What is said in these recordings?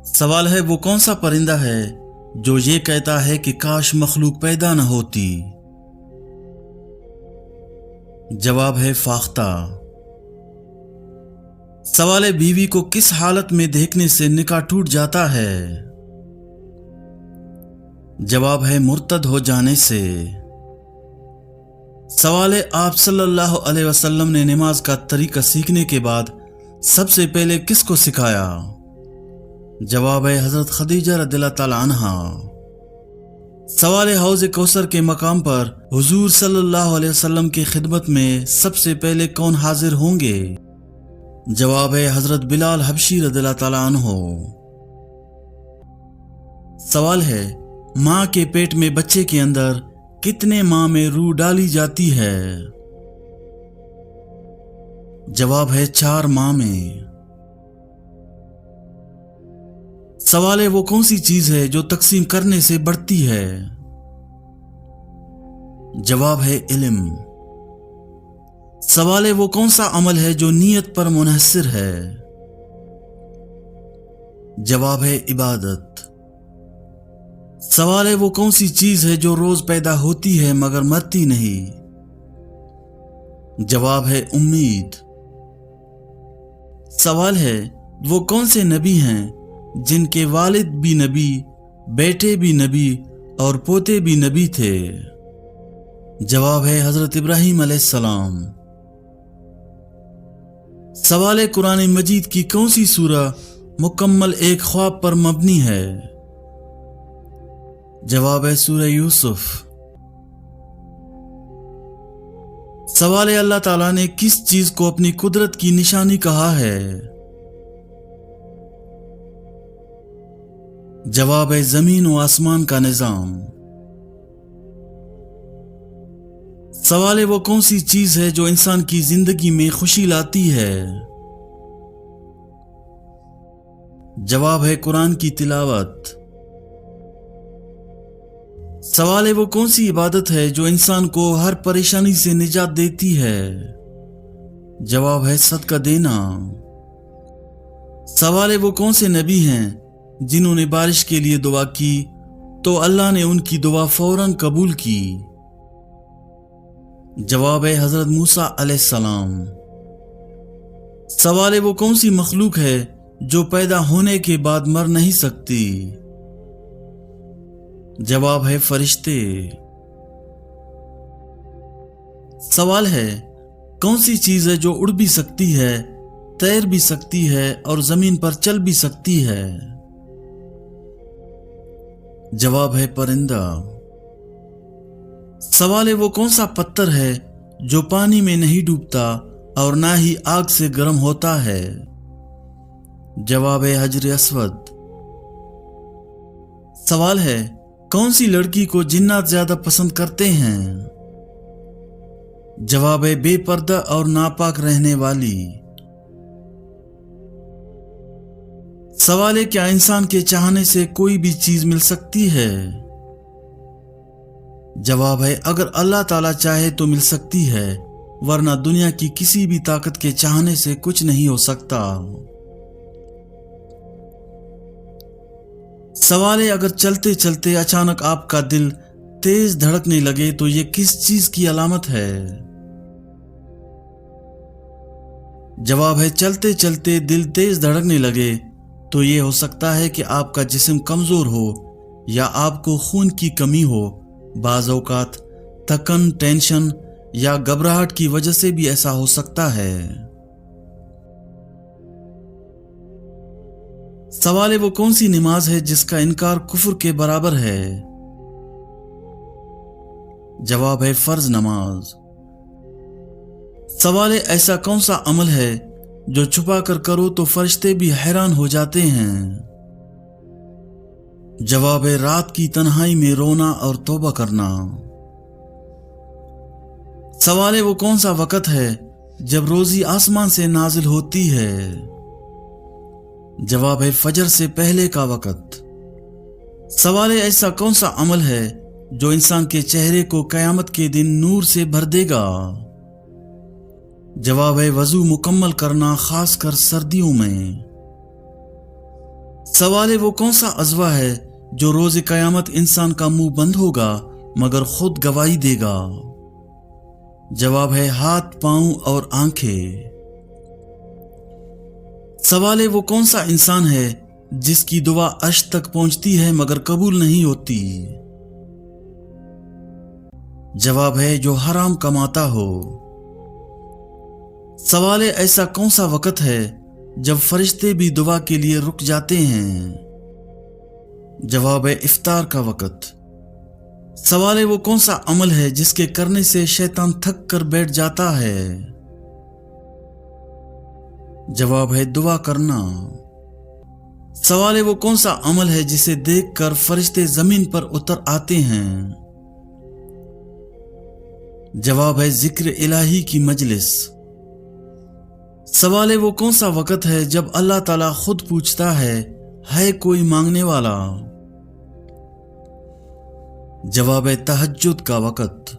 سوال ہے وہ کون سا پرندہ ہے جو یہ کہتا ہے کہ کاش مخلوق پیدا نہ ہوتی؟ جواب ہے فاختہ۔ سوال ہے بیوی کو کس حالت میں دیکھنے سے نکاح ٹوٹ جاتا ہے؟ جواب ہے مرتد ہو جانے سے۔ سوال ہے آپ صلی اللہ علیہ وسلم نے نماز کا طریقہ سیکھنے کے بعد سب سے پہلے کس کو سکھایا؟ جواب ہے حضرت خدیجہ رضی اللہ تعالی عنہا۔ سوال ہے حوض کوثر کے مقام پر حضور صلی اللہ علیہ وسلم کی خدمت میں سب سے پہلے کون حاضر ہوں گے؟ جواب ہے حضرت بلال حبشی رضی اللہ تعالی عنہ۔ سوال ہے ماں کے پیٹ میں بچے کے اندر کتنے ماہ میں روح ڈالی جاتی ہے؟ جواب ہے 4 ماہ میں۔ سوال ہے وہ کون سی چیز ہے جو تقسیم کرنے سے بڑھتی ہے؟ جواب ہے علم۔ سوال ہے وہ کون سا عمل ہے جو نیت پر منحصر ہے؟ جواب ہے عبادت۔ سوال ہے وہ کون سی چیز ہے جو روز پیدا ہوتی ہے مگر مرتی نہیں؟ جواب ہے امید۔ سوال ہے وہ کون سے نبی ہیں جن کے والد بھی نبی، بیٹے بھی نبی اور پوتے بھی نبی تھے؟ جواب ہے حضرت ابراہیم علیہ السلام۔ سوال ہے قرآن مجید کی کون سی سورہ مکمل ایک خواب پر مبنی ہے؟ جواب ہے سورہ یوسف۔ سوال ہے اللہ تعالیٰ نے کس چیز کو اپنی قدرت کی نشانی کہا ہے؟ جواب ہے زمین و آسمان کا نظام۔ سوال ہے وہ کون سی چیز ہے جو انسان کی زندگی میں خوشی لاتی ہے؟ جواب ہے قرآن کی تلاوت۔ سوال ہے وہ کون سی عبادت ہے جو انسان کو ہر پریشانی سے نجات دیتی ہے؟ جواب ہے صدقہ دینا۔ سوال ہے وہ کون سے نبی ہیں جنہوں نے بارش کے لیے دعا کی تو اللہ نے ان کی دعا فوراً قبول کی؟ جواب ہے حضرت موسیٰ علیہ السلام۔ سوال ہے وہ کون سی مخلوق ہے جو پیدا ہونے کے بعد مر نہیں سکتی؟ جواب ہے فرشتے۔ سوال ہے کون سی چیز ہے جو اڑ بھی سکتی ہے، تیر بھی سکتی ہے اور زمین پر چل بھی سکتی ہے؟ جواب ہے پرندہ۔ سوال ہے وہ کون سا پتھر ہے جو پانی میں نہیں ڈوبتا اور نہ ہی آگ سے گرم ہوتا ہے؟ جواب ہے حجر اسود۔ سوال ہے کون سی لڑکی کو جنات زیادہ پسند کرتے ہیں؟ جواب ہے بے پردہ اور ناپاک رہنے والی۔ سوال ہے کیا انسان کے چاہنے سے کوئی بھی چیز مل سکتی ہے؟ جواب ہے اگر اللہ تعالیٰ چاہے تو مل سکتی ہے، ورنہ دنیا کی کسی بھی طاقت کے چاہنے سے کچھ نہیں ہو سکتا۔ سوال ہے اگر چلتے چلتے اچانک آپ کا دل تیز دھڑکنے لگے تو یہ کس چیز کی علامت ہے؟ جواب ہے چلتے چلتے دل تیز دھڑکنے لگے تو یہ ہو سکتا ہے کہ آپ کا جسم کمزور ہو یا آپ کو خون کی کمی ہو۔ بعض اوقات تھکن، ٹینشن یا گھبراہٹ کی وجہ سے بھی ایسا ہو سکتا ہے۔ سوال ہے وہ کون سی نماز ہے جس کا انکار کفر کے برابر ہے؟ جواب ہے فرض نماز۔ سوال ہے ایسا کون سا عمل ہے جو چھپا کر کرو تو فرشتے بھی حیران ہو جاتے ہیں؟ جواب ہے رات کی تنہائی میں رونا اور توبہ کرنا۔ سوال ہے وہ کون سا وقت ہے جب روزی آسمان سے نازل ہوتی ہے؟ جواب ہے فجر سے پہلے کا وقت۔ سوال ہے ایسا کون سا عمل ہے جو انسان کے چہرے کو قیامت کے دن نور سے بھر دے گا؟ جواب ہے وضو مکمل کرنا، خاص کر سردیوں میں۔ سوال ہے وہ کون سا عضو ہے جو روز قیامت انسان کا منہ بند ہوگا مگر خود گواہی دے گا؟ جواب ہے ہاتھ، پاؤں اور آنکھیں۔ سوال ہے وہ کون سا انسان ہے جس کی دعا عرش تک پہنچتی ہے مگر قبول نہیں ہوتی؟ جواب ہے جو حرام کماتا ہو۔ سوال ہے ایسا کون سا وقت ہے جب فرشتے بھی دعا کے لیے رک جاتے ہیں؟ جواب ہے افطار کا وقت۔ سوال ہے وہ کون سا عمل ہے جس کے کرنے سے شیطان تھک کر بیٹھ جاتا ہے؟ جواب ہے دعا کرنا۔ سوال ہے وہ کون سا عمل ہے جسے دیکھ کر فرشتے زمین پر اتر آتے ہیں؟ جواب ہے ذکر الہی کی مجلس۔ سوال ہے وہ کون سا وقت ہے جب اللہ تعالیٰ خود پوچھتا ہے کوئی مانگنے والا؟ جواب ہے تہجد کا وقت۔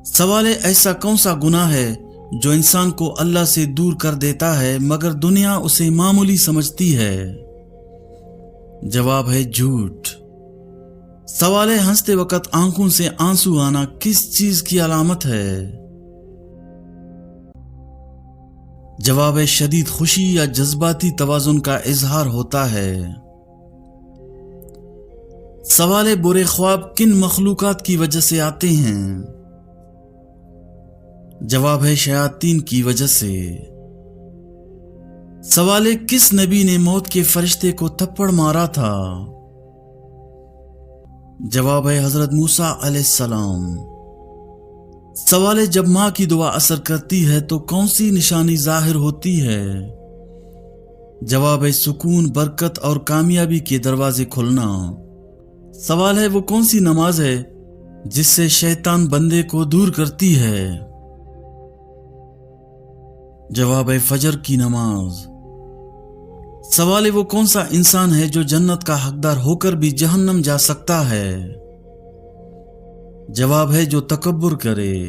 سوال ہے ایسا کون سا گناہ ہے جو انسان کو اللہ سے دور کر دیتا ہے مگر دنیا اسے معمولی سمجھتی ہے؟ جواب ہے جھوٹ۔ سوال ہے ہنستے وقت آنکھوں سے آنسو آنا کس چیز کی علامت ہے؟ جواب ہے شدید خوشی یا جذباتی توازن کا اظہار ہوتا ہے۔ سوال ہے برے خواب کن مخلوقات کی وجہ سے آتے ہیں؟ جواب ہے شیاطین کی وجہ سے۔ سوال ہے کس نبی نے موت کے فرشتے کو تھپڑ مارا تھا؟ جواب ہے حضرت موسیٰ علیہ السلام۔ سوال ہے جب ماں کی دعا اثر کرتی ہے تو کون سی نشانی ظاہر ہوتی ہے؟ جواب ہے سکون، برکت اور کامیابی کے دروازے کھلنا۔ سوال ہے وہ کون سی نماز ہے جس سے شیطان بندے کو دور کرتی ہے؟ جواب ہے فجر کی نماز۔ سوال ہے وہ کون سا انسان ہے جو جنت کا حقدار ہو کر بھی جہنم جا سکتا ہے؟ جواب ہے جو تکبر کرے۔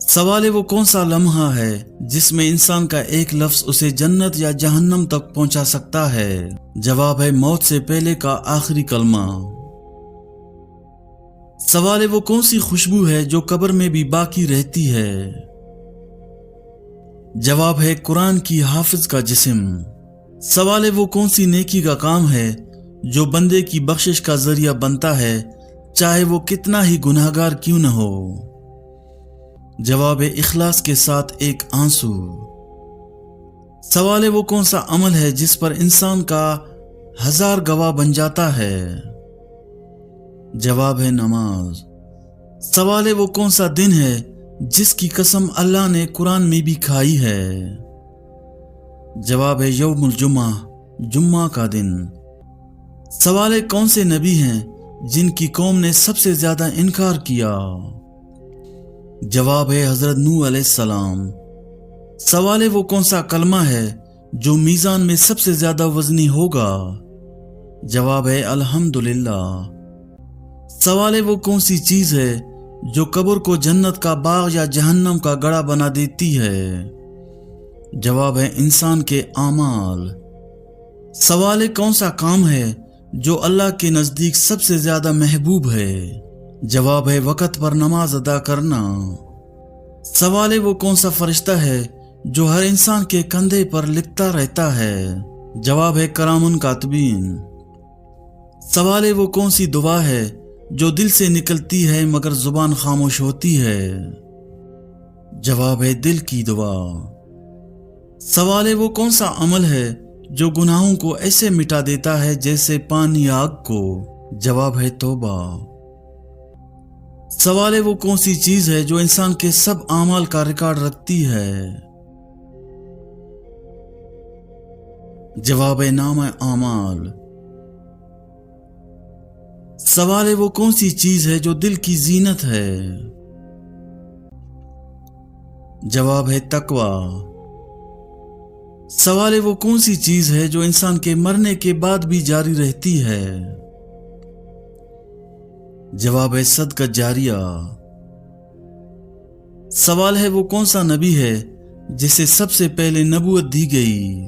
سوال ہے وہ کون سا لمحہ ہے جس میں انسان کا ایک لفظ اسے جنت یا جہنم تک پہنچا سکتا ہے؟ جواب ہے موت سے پہلے کا آخری کلمہ۔ سوال ہے وہ کون سی خوشبو ہے جو قبر میں بھی باقی رہتی ہے؟ جواب ہے قرآن کی حافظ کا جسم۔ سوال ہے وہ کون سی نیکی کا کام ہے جو بندے کی بخشش کا ذریعہ بنتا ہے چاہے وہ کتنا ہی گناہگار کیوں نہ ہو؟ جواب ہے اخلاص کے ساتھ ایک آنسو۔ سوال ہے وہ کون سا عمل ہے جس پر انسان کا 1000 گواہ بن جاتا ہے؟ جواب ہے نماز۔ سوال ہے وہ کون سا دن ہے جس کی قسم اللہ نے قرآن میں بھی کھائی ہے؟ جواب ہے یوم الجمعہ، جمعہ کا دن۔ سوال ہے کون سے نبی ہیں جن کی قوم نے سب سے زیادہ انکار کیا؟ جواب ہے حضرت نوح علیہ السلام۔ سوال ہے وہ کون سا کلمہ ہے جو میزان میں سب سے زیادہ وزنی ہوگا؟ جواب ہے الحمدللہ۔ سوال ہے وہ کون سی چیز ہے جو قبر کو جنت کا باغ یا جہنم کا گڑھا بنا دیتی ہے؟ جواب ہے انسان کے اعمال۔ سوال ہے کون سا کام ہے جو اللہ کے نزدیک سب سے زیادہ محبوب ہے؟ جواب ہے وقت پر نماز ادا کرنا۔ سوال ہے وہ کون سا فرشتہ ہے جو ہر انسان کے کندھے پر لکھتا رہتا ہے؟ جواب ہے کرامن کاتبین۔ سوال ہے وہ کون سی دعا ہے جو دل سے نکلتی ہے مگر زبان خاموش ہوتی ہے؟ جواب ہے دل کی دعا۔ سوال ہے وہ کون سا عمل ہے جو گناہوں کو ایسے مٹا دیتا ہے جیسے پانی آگ کو؟ جواب ہے توبہ۔ سوال ہے وہ کون سی چیز ہے جو انسان کے سب اعمال کا ریکارڈ رکھتی ہے؟ جواب ہے نامہ اعمال۔ سوال ہے وہ کون سی چیز ہے جو دل کی زینت ہے؟ جواب ہے تقوی۔ سوال ہے وہ کون سی چیز ہے جو انسان کے مرنے کے بعد بھی جاری رہتی ہے؟ جواب ہے صدقہ جاریہ۔ سوال ہے وہ کون سا نبی ہے جسے سب سے پہلے نبوت دی گئی؟